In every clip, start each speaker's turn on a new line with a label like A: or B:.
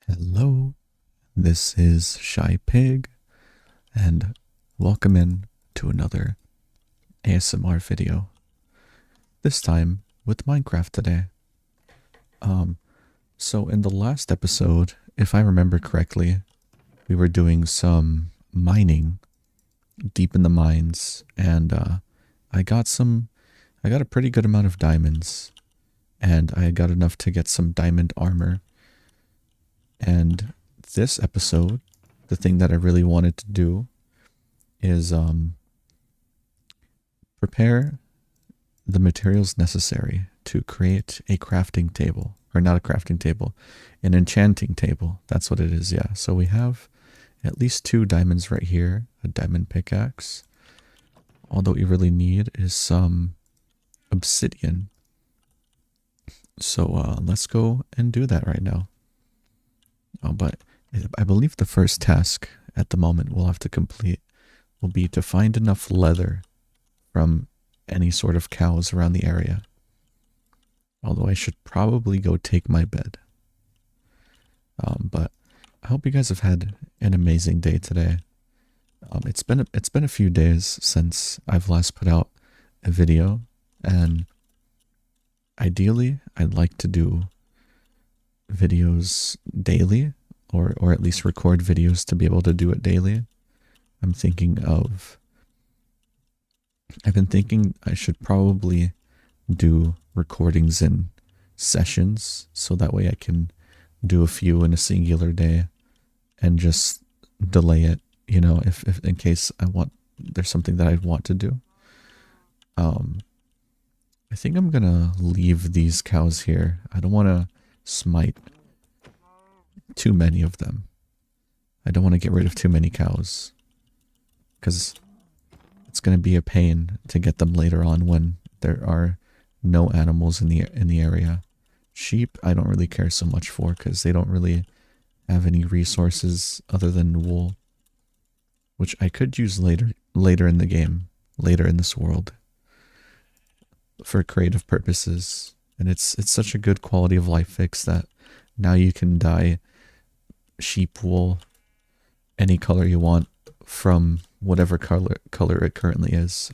A: Hello, this is Shy Pig, and welcome in to another ASMR video. This time with Minecraft today. So in the last episode, if I remember correctly, we were doing some mining deep in the mines, and I got a pretty good amount of diamonds, and I got enough to get some diamond armor. And this episode, the thing that I really wanted to do is prepare the materials necessary to create a crafting table, or not a crafting table, an enchanting table. That's what it is. Yeah. So we have at least 2 diamonds right here, a diamond pickaxe. All that we really need is some obsidian. So let's go and do that right now. But I believe the first task at the moment we'll have to complete will be to find enough leather from any sort of cows around the area. Although I should probably go take my bed. But I hope you guys have had an amazing day today. It's been a few days since I've last put out a video, and ideally I'd like to do videos daily, or at least record videos to be able to do it daily. I've been thinking I should probably do recordings in sessions, so that way I can do a few in a singular day and just delay it, if in case there's something that I want to do. I think I'm gonna leave these cows here. I don't want to smite too many of them. I don't want to get rid of too many cows, because it's going to be a pain to get them later on when there are no animals in the area. Sheep I don't really care so much for, because they don't really have any resources other than wool, which I could use later in the game, later in this world, for creative purposes. And it's such a good quality of life fix that now you can dye sheep wool any color you want from whatever color it currently is.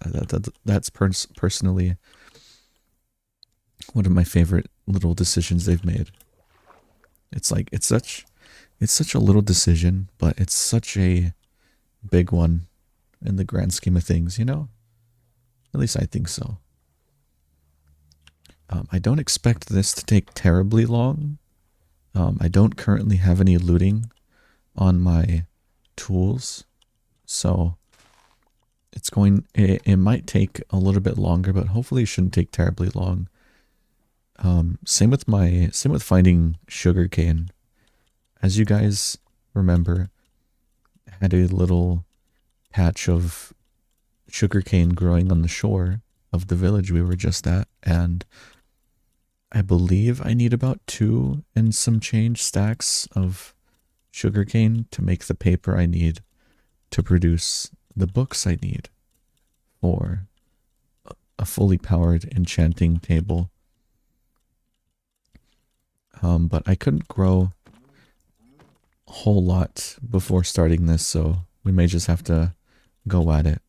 A: That's personally one of my favorite little decisions they've made. It's such a little decision, but it's such a big one in the grand scheme of things, At least I think so. I don't expect this to take terribly long. I don't currently have any looting on my tools, so it might take a little bit longer, but hopefully it shouldn't take terribly long. Same with finding sugarcane. As you guys remember, I had a little patch of sugarcane growing on the shore of the village we were just at, and I believe I need about 2 and some change stacks of sugarcane to make the paper I need to produce the books I need for a fully powered enchanting table. But I couldn't grow a whole lot before starting this, so we may just have to go at it.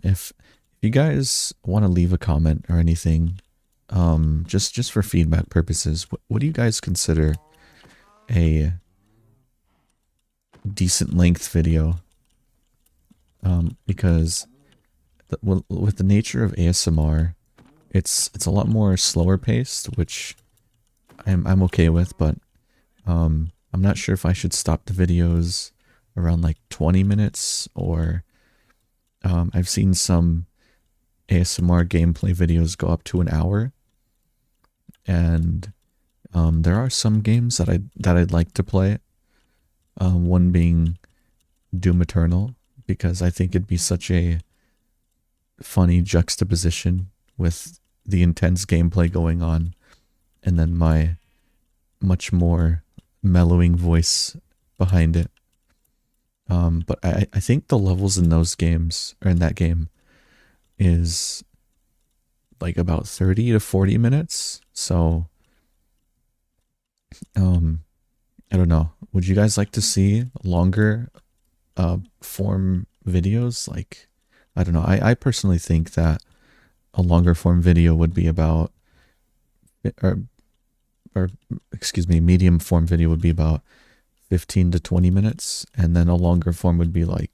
A: If you guys want to leave a comment or anything, just for feedback purposes, what do you guys consider a decent length video? Because with the nature of ASMR, it's a lot more slower paced, which I'm okay with, but I'm not sure if I should stop the videos around like 20 minutes, or I've seen some ASMR gameplay videos go up to an hour, and there are some games that I'd like to play. One being Doom Eternal, because I think it'd be such a funny juxtaposition with the intense gameplay going on, and then my much more mellowing voice behind it. But I think the levels in those games, or in that game, is like about 30 to 40 minutes. So I don't know. Would you guys like to see longer form videos? Like, I don't know. I personally think that a longer form video would be about, or, or excuse me, medium form video would be about 15 to 20 minutes. And then a longer form would be like,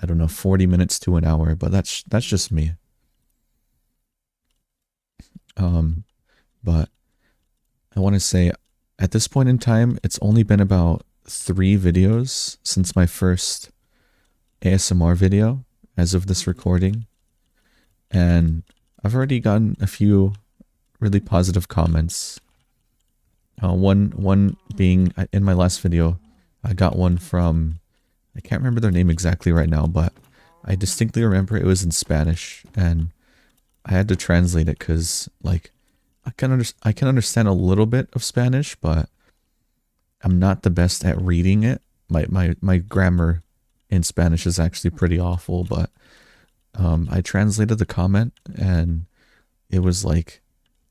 A: I don't know, 40 minutes to an hour, but that's just me. But I want to say at this point in time, it's only been about 3 videos since my first ASMR video as of this recording. And I've already gotten a few really positive comments. One being in my last video, I got one from, I can't remember their name exactly right now, but I distinctly remember it was in Spanish, and I had to translate it because, like, I can understand a little bit of Spanish, but I'm not the best at reading it. My grammar in Spanish is actually pretty awful, but I translated the comment, and it was like,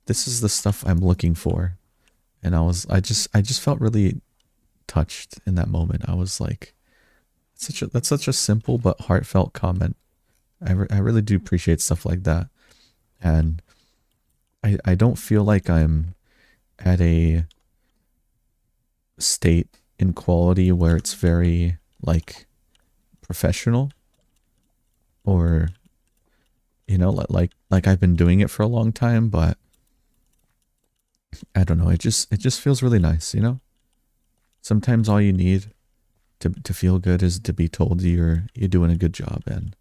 A: this is the stuff I'm looking for. And I just felt really touched in that moment. I was like, that's such a simple but heartfelt comment. I really do appreciate stuff like that. And I don't feel like I'm at a state in quality where it's very, like, professional, or, you know, like I've been doing it for a long time, but I don't know, it just feels really nice, you know? Sometimes all you need to feel good is to be told you're doing a good job, and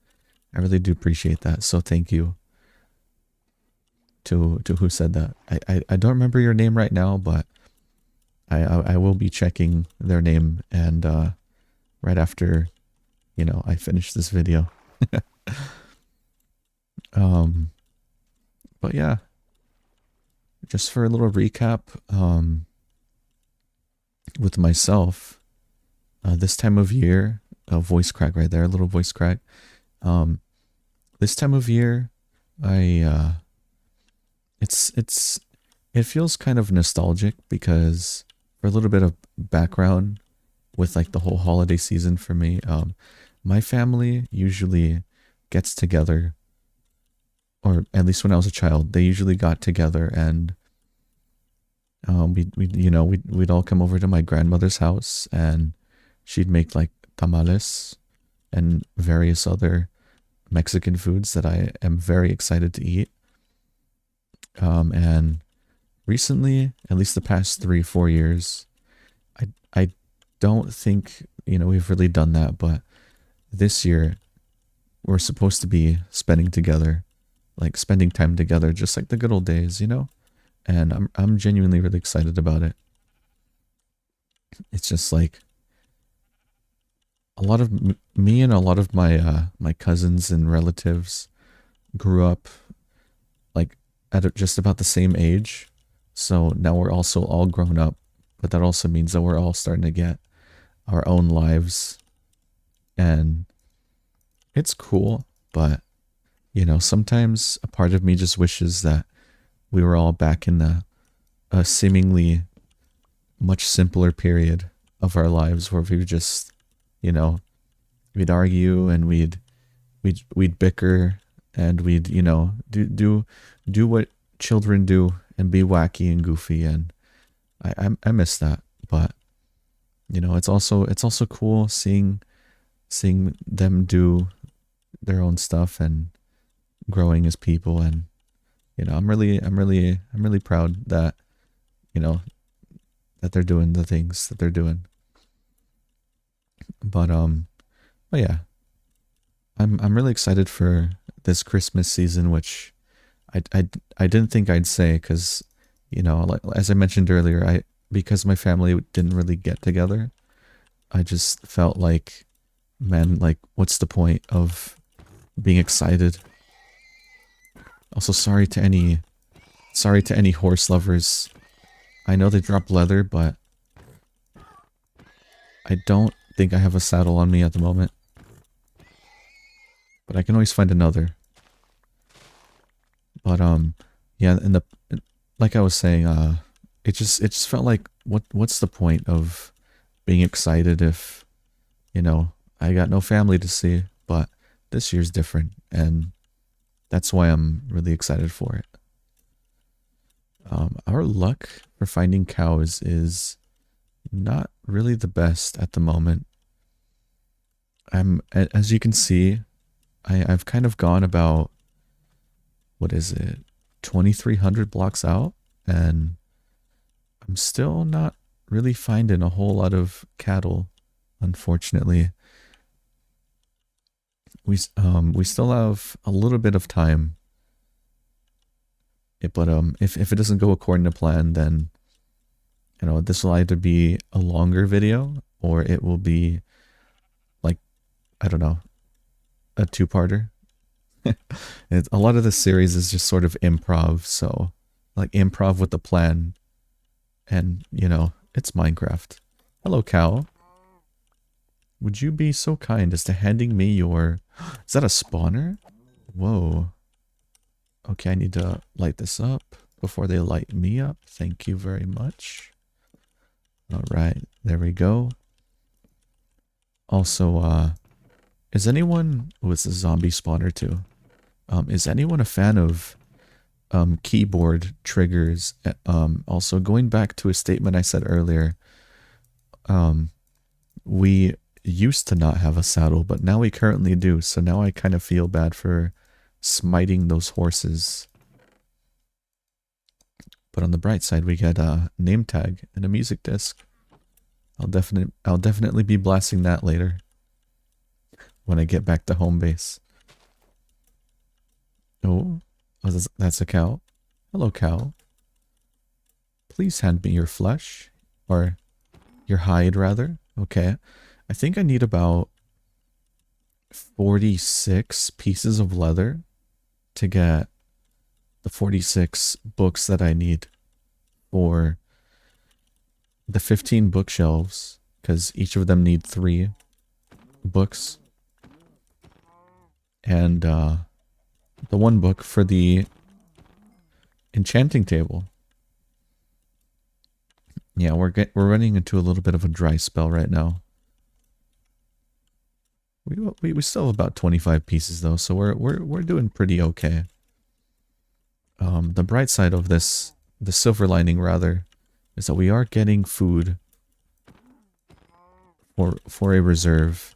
A: I really do appreciate that. So thank you to who said that. I don't remember your name right now, but I will be checking their name, and right after, you know, I finish this video. But yeah, just for a little recap, with myself, this time of year, a voice crack right there, a little voice crack. This time of year, it feels kind of nostalgic because, for a little bit of background with, like, the whole holiday season for me, my family usually gets together, or at least when I was a child, they usually got together, and we'd all come over to my grandmother's house, and she'd make, like, tamales and various other Mexican foods that I am very excited to eat. And recently, at least the past 3-4 years, I don't think, you know, we've really done that, but this year we're supposed to be spending time together, just like the good old days, you know? And I'm genuinely really excited about it. It's just like a lot of me and a lot of my my cousins and relatives grew up, like, at just about the same age. So now we're also all grown up, but that also means that we're all starting to get our own lives, and it's cool. But, you know, sometimes a part of me just wishes that we were all back in a seemingly much simpler period of our lives, where we would just, you know, we'd argue, and we'd bicker, and we'd, you know, do what children do, and be wacky and goofy. And I miss that. But, you know, it's also cool seeing them do their own stuff and growing as people. And, you know, I'm really proud that, you know, that they're doing the things that they're doing. But yeah, I'm really excited for this Christmas season, which I didn't think I'd say, because, you know, like, as I mentioned earlier, because my family didn't really get together, I just felt like, man, like, what's the point of being excited? Also, sorry to any horse lovers. I know they drop leather, but I don't think I have a saddle on me at the moment. But I can always find another. But yeah, like I was saying, it just felt like what's the point of being excited if, you know, I got no family to see, but this year's different, and that's why I'm really excited for it. Our luck for finding cows is not really the best at the moment. As you can see, I've kind of gone about, what is it, 2,300 blocks out, and I'm still not really finding a whole lot of cattle, unfortunately. We still have a little bit of time. But if it doesn't go according to plan, then, you know, this will either be a longer video or it will be like, I don't know, a two-parter. A lot of the series is just sort of improv, so like improv with the plan, and you know, it's Minecraft. Hello, cow. Would you be so kind as to handing me your... Is that a spawner? Whoa. Okay, I need to light this up before they light me up. Thank you very much. Alright, there we go. Also, is anyone... Oh, it's a zombie spawner too. Is anyone a fan of keyboard triggers? Also, going back to a statement I said earlier, we used to not have a saddle, but now we currently do, so now I kind of feel bad for smiting those horses. But on the bright side, we get a name tag and a music disc. I'll definitely be blasting that later when I get back to home base. Oh, that's a cow. Hello, cow. Please hand me your flesh, or your hide rather. Okay, I think I need about 46 pieces of leather to get the 46 books that I need for the 15 bookshelves, because each of them need 3 books, and the 1 book for the enchanting table. Yeah, we're running into a little bit of a dry spell right now. We still have about 25 pieces though, so we're doing pretty okay. The bright side of this, the silver lining rather, is that we are getting food for a reserve.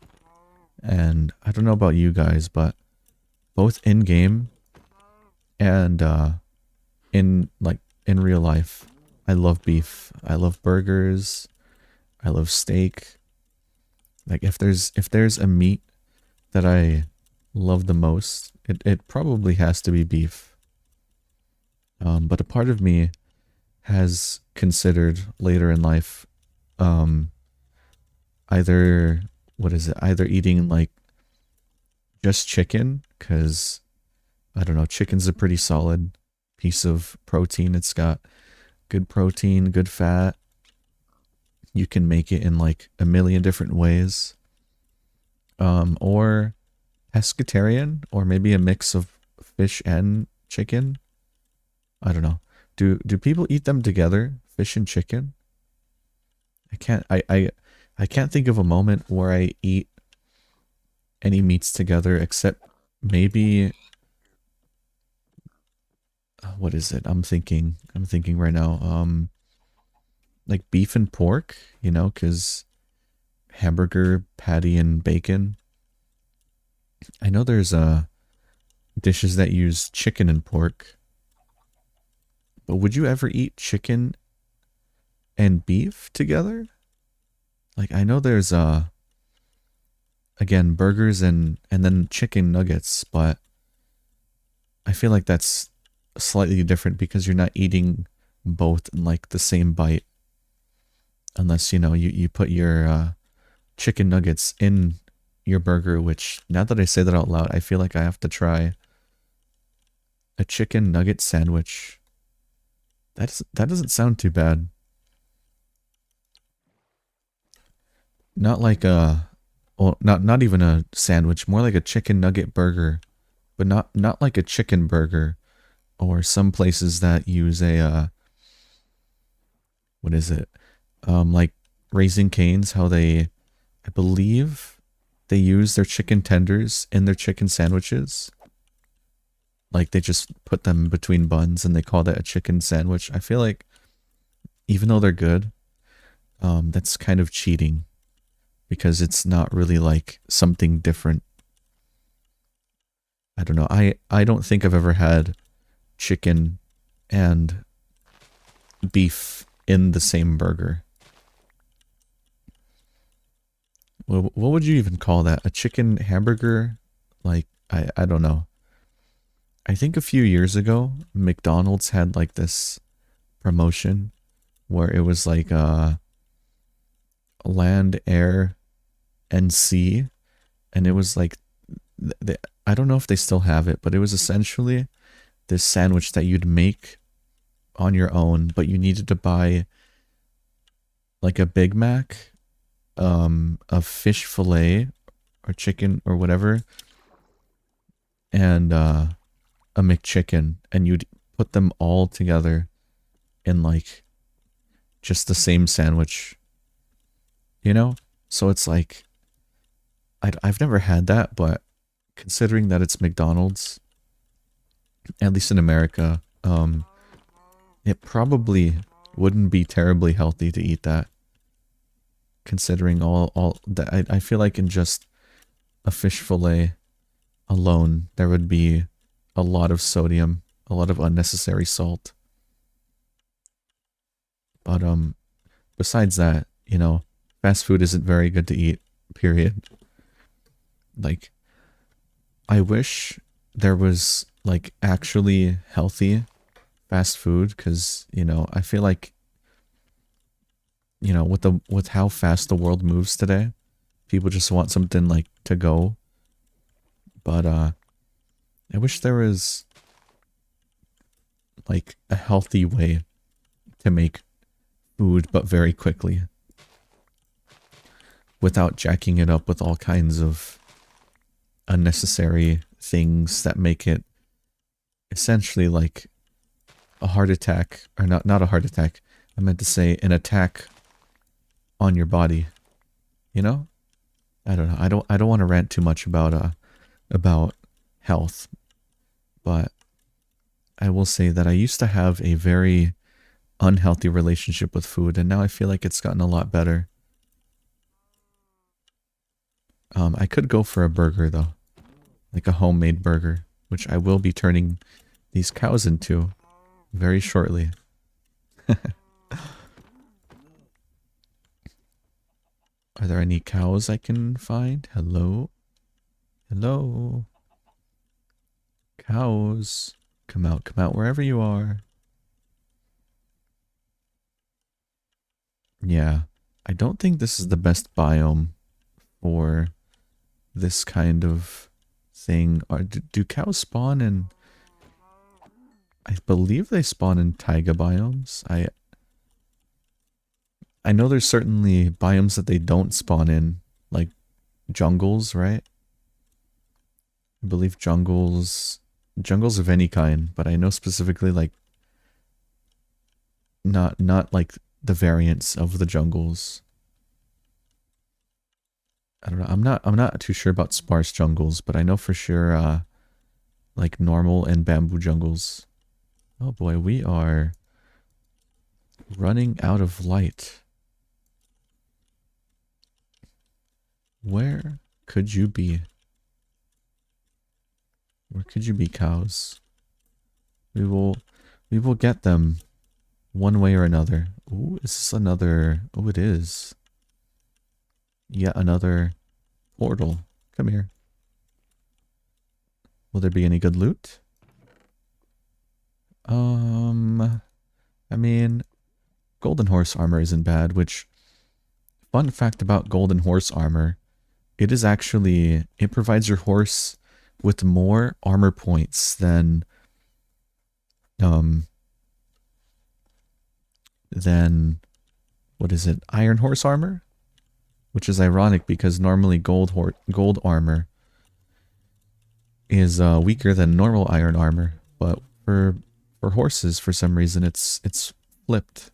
A: And I don't know about you guys, but both in game and in real life, I love beef. I love burgers. I love steak. Like if there's a meat that I love the most, it probably has to be beef. But a part of me has considered later in life, either eating like just chicken, because I don't know, chicken's a pretty solid piece of protein. It's got good protein, good fat. You can make it in like a million different ways. Or pescatarian, or maybe a mix of fish and chicken. I don't know. Do people eat them together, fish and chicken? I can't think of a moment where I eat any meats together except maybe, what is it? I'm thinking right now. Like beef and pork, you know, because hamburger patty and bacon. I know there's dishes that use chicken and pork. But would you ever eat chicken and beef together? Like I know there's again, burgers and then chicken nuggets, but I feel like that's slightly different because you're not eating both in like the same bite. Unless, you know, you put your chicken nuggets in your burger, which now that I say that out loud, I feel like I have to try a chicken nugget sandwich. That doesn't sound too bad. Not like well, not even a sandwich, more like a chicken nugget burger, but not like a chicken burger, or some places that use a what is it? Like Raising Cane's, how I believe they use their chicken tenders in their chicken sandwiches. Like they just put them between buns and they call that a chicken sandwich. I feel like even though they're good, that's kind of cheating because it's not really like something different. I don't know. I don't think I've ever had chicken and beef in the same burger. What would you even call that? A chicken hamburger? Like, I don't know. I think a few years ago, McDonald's had like this promotion where it was like land, air, and sea. And it was like, I don't know if they still have it, but it was essentially this sandwich that you'd make on your own, but you needed to buy like a Big Mac, a fish fillet or chicken or whatever, and a McChicken, and you'd put them all together in like just the same sandwich, you know? So it's like, I've never had that, but considering that it's McDonald's, at least in America, it probably wouldn't be terribly healthy to eat that. Considering all that, I feel like in just a fish fillet alone, there would be a lot of sodium, a lot of unnecessary salt. But besides that, you know, fast food isn't very good to eat, period. Like, I wish there was like actually healthy fast food, because, you know, I feel like, you know, with how fast the world moves today, people just want something like to go. But I wish there was like a healthy way to make food, but very quickly, without jacking it up with all kinds of unnecessary things that make it essentially like a heart attack, or not a heart attack. I meant to say an attack on your body. You know? I don't know. I don't want to rant too much about health, but I will say that I used to have a very unhealthy relationship with food, and now I feel like it's gotten a lot better. I could go for a burger though, like a homemade burger, which I will be turning these cows into very shortly. Are there any cows I can find? Hello? Hello? Cows. Come out wherever you are. Yeah, I don't think this is the best biome for this kind of thing. Do cows spawn in... I believe they spawn in taiga biomes. I know there's certainly biomes that they don't spawn in, like jungles, right? I believe jungles of any kind, but I know specifically like not like the variants of the jungles. I don't know. I'm not too sure about sparse jungles, but I know for sure like normal and bamboo jungles. Oh boy, we are running out of light. Where could you be? Where could you be, cows? We will get them one way or another. Ooh, is this another... Oh, it is. Yet another portal. Come here. Will there be any good loot? I mean, golden horse armor isn't bad, which... Fun fact about golden horse armor, it is actually... It provides your horse with more armor points than... What is it? Iron horse armor? Which is ironic because normally gold armor is weaker than normal iron armor, but for horses, for some reason, it's flipped.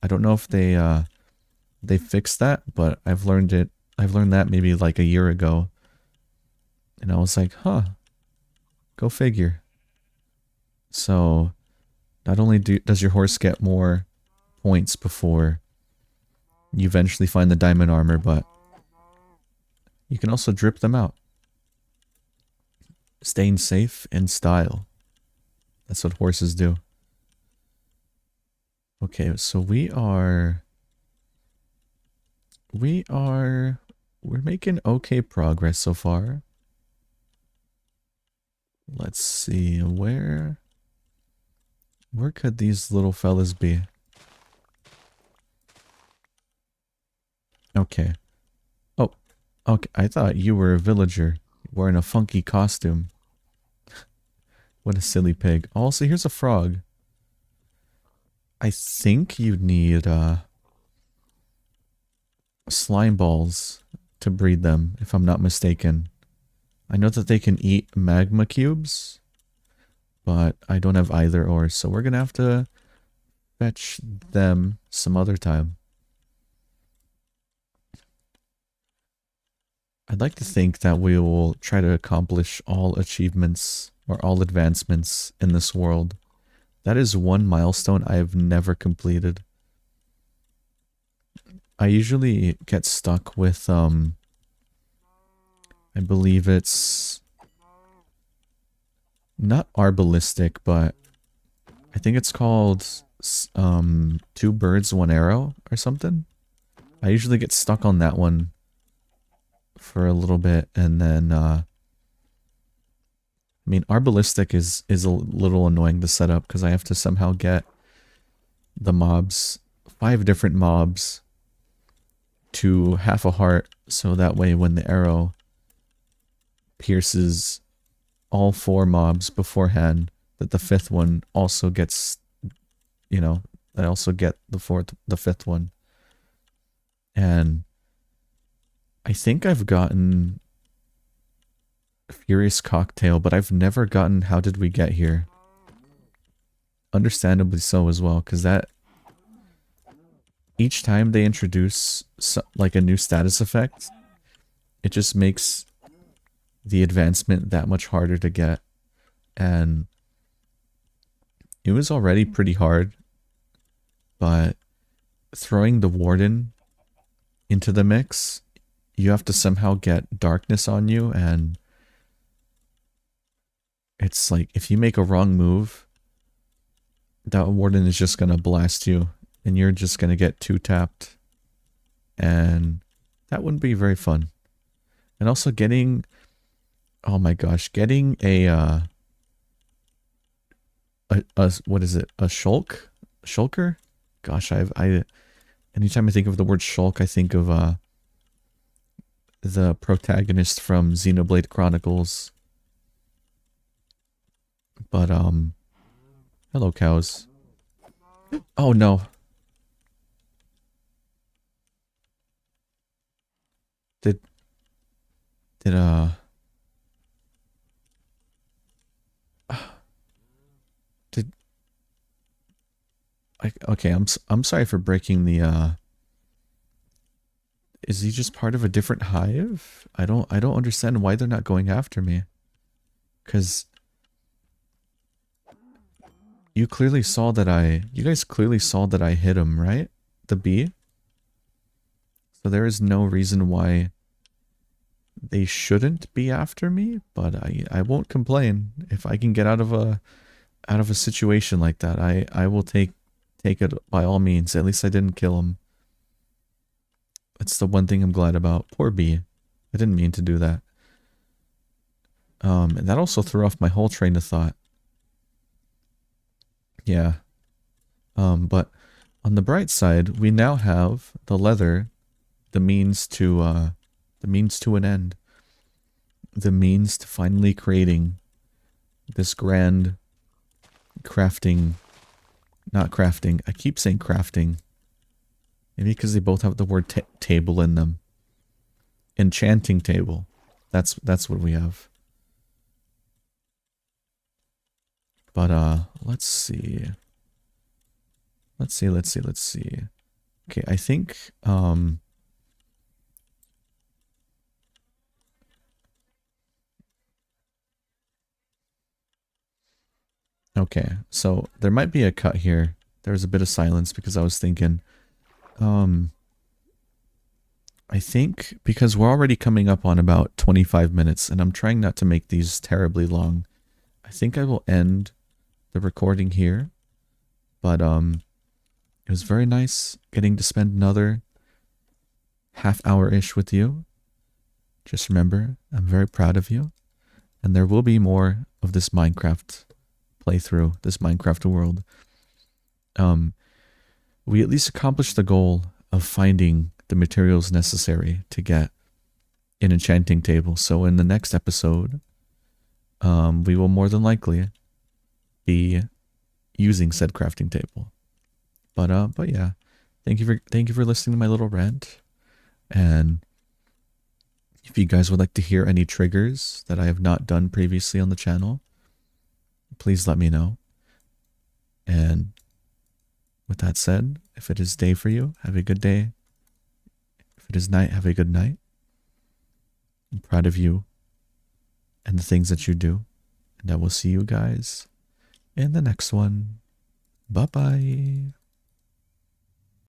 A: I don't know if they fixed that, but I've learned it. I've learned that maybe like a year ago. And I was like, huh, go figure. So not only does your horse get more points before you eventually find the diamond armor, but you can also drip them out. Staying safe in style. That's what horses do. Okay, so we're making okay progress so far. Let's see, where could these little fellas be? Okay. Oh, okay, I thought you were a villager wearing a funky costume. What a silly pig. Also, here's a frog. I think you need slime balls to breed them, if I'm not mistaken. I know that they can eat magma cubes, but I don't have either or, so we're gonna have to fetch them some other time. I'd like to think that we will try to accomplish all achievements or all advancements in this world. That is one milestone I have never completed. I usually get stuck with, I believe it's not arbalistic, but I think it's called, two birds, one arrow or something. I usually get stuck on that one for a little bit, and then, I mean, arbalistic is a little annoying to set up because I have to somehow get the mobs, 5 different mobs, to half a heart, so that way when the arrow pierces all 4 mobs beforehand, that the 5th one also gets, you know, I also get the 5th one. And I think I've gotten Furious Cocktail, but I've never gotten How Did We Get Here? Understandably so as well, because that each time they introduce like a new status effect, it just makes the advancement that much harder to get. And it was already pretty hard, but throwing the warden into the mix, you have to somehow get darkness on you, and it's like if you make a wrong move, that warden is just gonna blast you and you're just gonna get 2-tapped, and that wouldn't be very fun. And also getting, oh my gosh, getting a what is it, a shulker? Gosh, I anytime I think of the word shulk, I think of the protagonist from Xenoblade Chronicles. But hello cows. Oh no. Did did okay, I'm sorry for breaking the is he just part of a different hive? I don't understand why they're not going after me. 'Cause you guys clearly saw that I hit him, right? The bee? So there is no reason why they shouldn't be after me, but I won't complain. If I can get out of a situation like that, I will take it by all means. At least I didn't kill him. That's the one thing I'm glad about. Poor bee. I didn't mean to do that. And that also threw off my whole train of thought. Yeah. But on the bright side, we now have the leather, the means to an end. The means to finally creating this grand crafting, not crafting, I keep saying crafting. Maybe because they both have the word table in them. Enchanting table. That's what we have. But let's see. let's see. Okay, I think okay, so there might be a cut here. There was a bit of silence because I was thinking, I think because we're already coming up on about 25 minutes and I'm trying not to make these terribly long, I think I will end the recording here. But it was very nice getting to spend another half hour-ish with you. Just remember, I'm very proud of you. And there will be more of this Minecraft playthrough, this Minecraft world. We at least accomplished the goal of finding the materials necessary to get an enchanting table. So in the next episode, we will more than likely be using said crafting table. But yeah, thank you for listening to my little rant. And if you guys would like to hear any triggers that I have not done previously on the channel, please let me know. And with that said, if it is day for you, have a good day. If it is night, have a good night. I'm proud of you and the things that you do. And I will see you guys in the next one. Bye-bye.